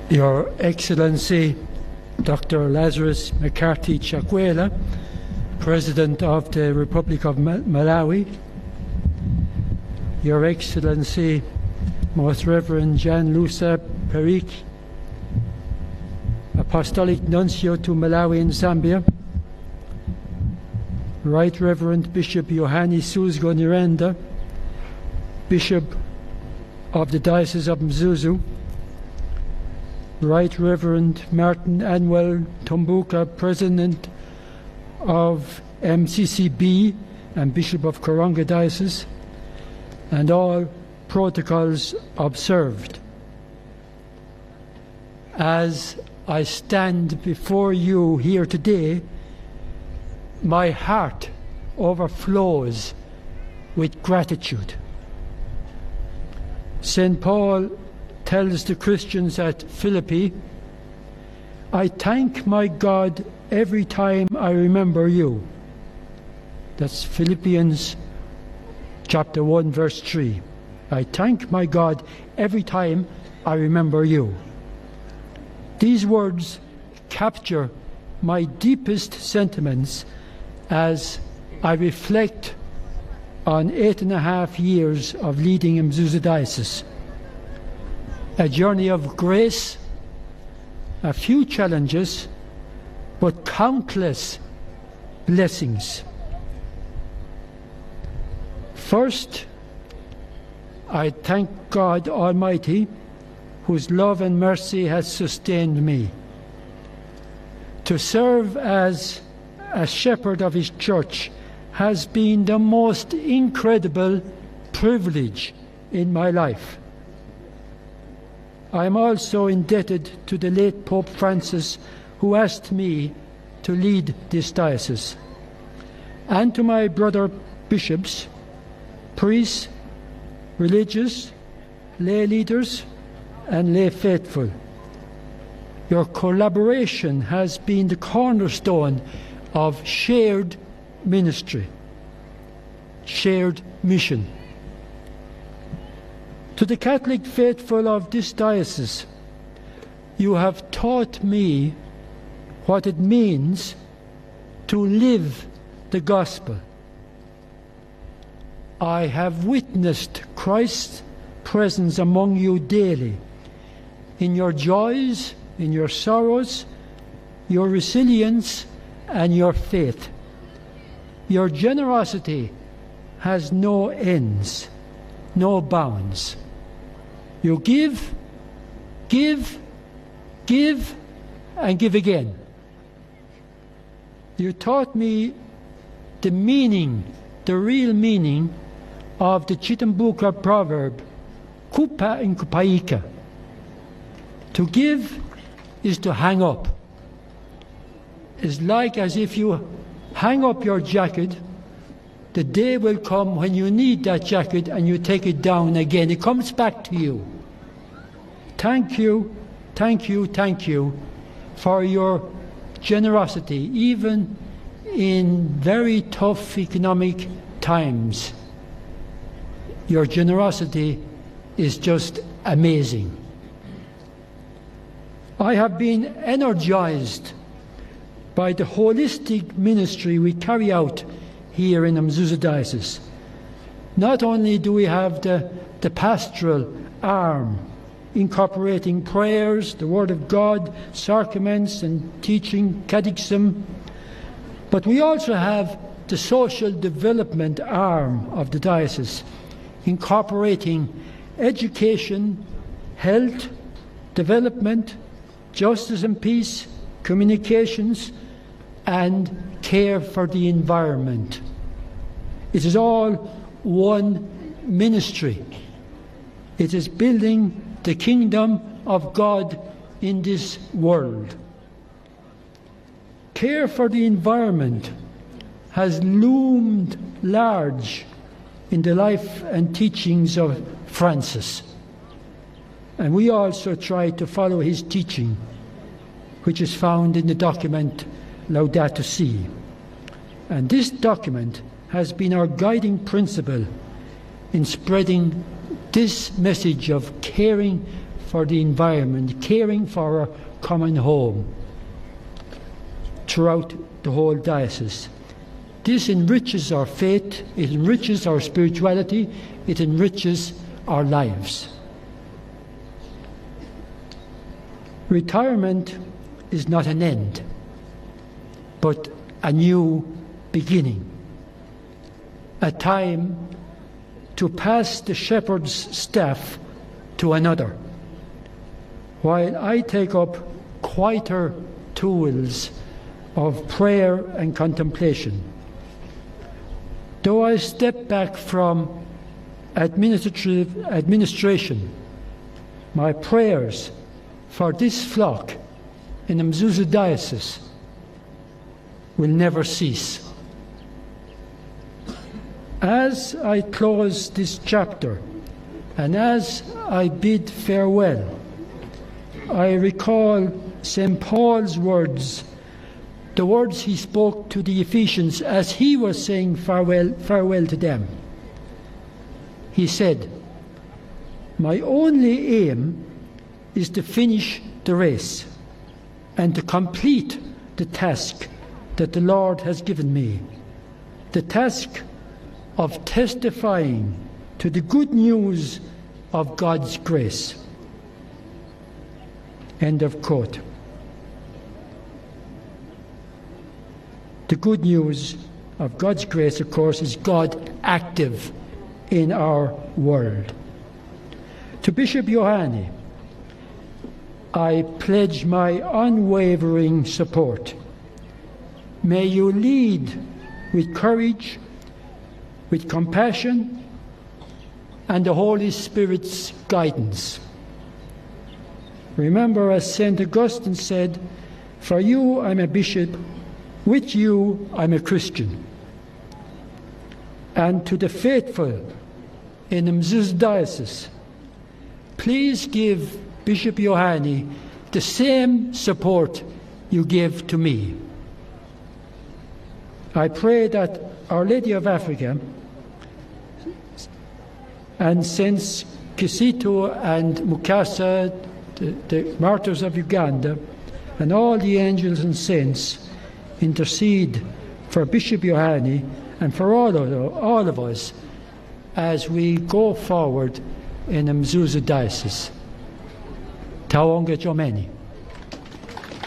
Your Excellency, Dr. Lazarus McCarthy Chakwera, President of the Republic of Malawi, Your Excellency, Most Reverend Gianluca Peric, Apostolic Nuncio to Malawi and Zambia, Right Reverend Bishop Yohane Suzgo Nyirenda, Bishop of the Diocese of Mzuzu, Right Reverend Martin Anwell Tumbuka, President of MCCB and Bishop of Karonga Diocese, and all protocols observed. As I stand before you here today, my heart overflows with gratitude. St. Paul tells the Christians at Philippi, I thank my God every time I remember you. That's Philippians chapter 1, verse 3. I thank my God every time I remember you. These words capture my deepest sentiments as I reflect on 8.5 years of leading Mzuzu Diocese. A journey of grace, a few challenges, but countless blessings. First, I thank God Almighty, whose love and mercy has sustained me. To serve as a shepherd of His church has been the most incredible privilege in my life. I am also indebted to the late Pope Francis, who asked me to lead this diocese, and to my brother bishops, priests, religious, lay leaders, and lay faithful. Your collaboration has been the cornerstone of shared ministry, shared mission. To the Catholic faithful of this diocese, you have taught me what it means to live the gospel. I have witnessed Christ's presence among you daily, in your joys, in your sorrows, your resilience, and your faith. Your generosity has no ends, no bounds. You give, give, give, and give again. You taught me the meaning, the real meaning of the Chitambuka proverb, kupa in kupaika. To give is to hang up. It's like as if you hang up your jacket, the day will come when you need that jacket and you take it down again. It comes back to you. Thank you, thank you, thank you for your generosity, even in very tough economic times. Your generosity is just amazing. I have been energized by the holistic ministry we carry out here in Mzuzu Diocese. Not only do we have the pastoral arm, incorporating prayers, the Word of God, sacraments and teaching, catechism, but we also have the social development arm of the diocese, incorporating education, health, development, justice and peace, communications, and care for the environment. It is all one ministry. It is building the kingdom of God in this world. Care for the environment has loomed large in the life and teachings of Francis. And we also try to follow his teaching, which is found in the document Laudato Si. And this document has been our guiding principle in spreading this message of caring for the environment, caring for our common home throughout the whole diocese. This enriches our faith, it enriches our spirituality, it enriches our lives. Retirement is not an end, but a new beginning, a time to pass the shepherd's staff to another, while I take up quieter tools of prayer and contemplation. Though I step back from administration, my prayers for this flock in the Mzuzu Diocese will never cease. As I close this chapter and as I bid farewell, I recall St. Paul's words, the words he spoke to the Ephesians as he was saying farewell to them. He said, "My only aim is to finish the race and to complete the task that the Lord has given me, the task of testifying to the good news of God's grace." End of quote. The good news of God's grace, of course, is God active in our world. To Bishop Yohane, I pledge my unwavering support. May you lead with courage, with compassion, and the Holy Spirit's guidance. Remember, as St. Augustine said, "For you I'm a bishop, with you I'm a Christian." And to the faithful in the Mzuzu Diocese, please give Bishop Yohane the same support you give to me. I pray that Our Lady of Africa and Saints Kizito and Mukasa, the martyrs of Uganda, and all the angels and saints intercede for Bishop Yohane and for all of us as we go forward in the Mzuzu Diocese. Taonga Jomeni.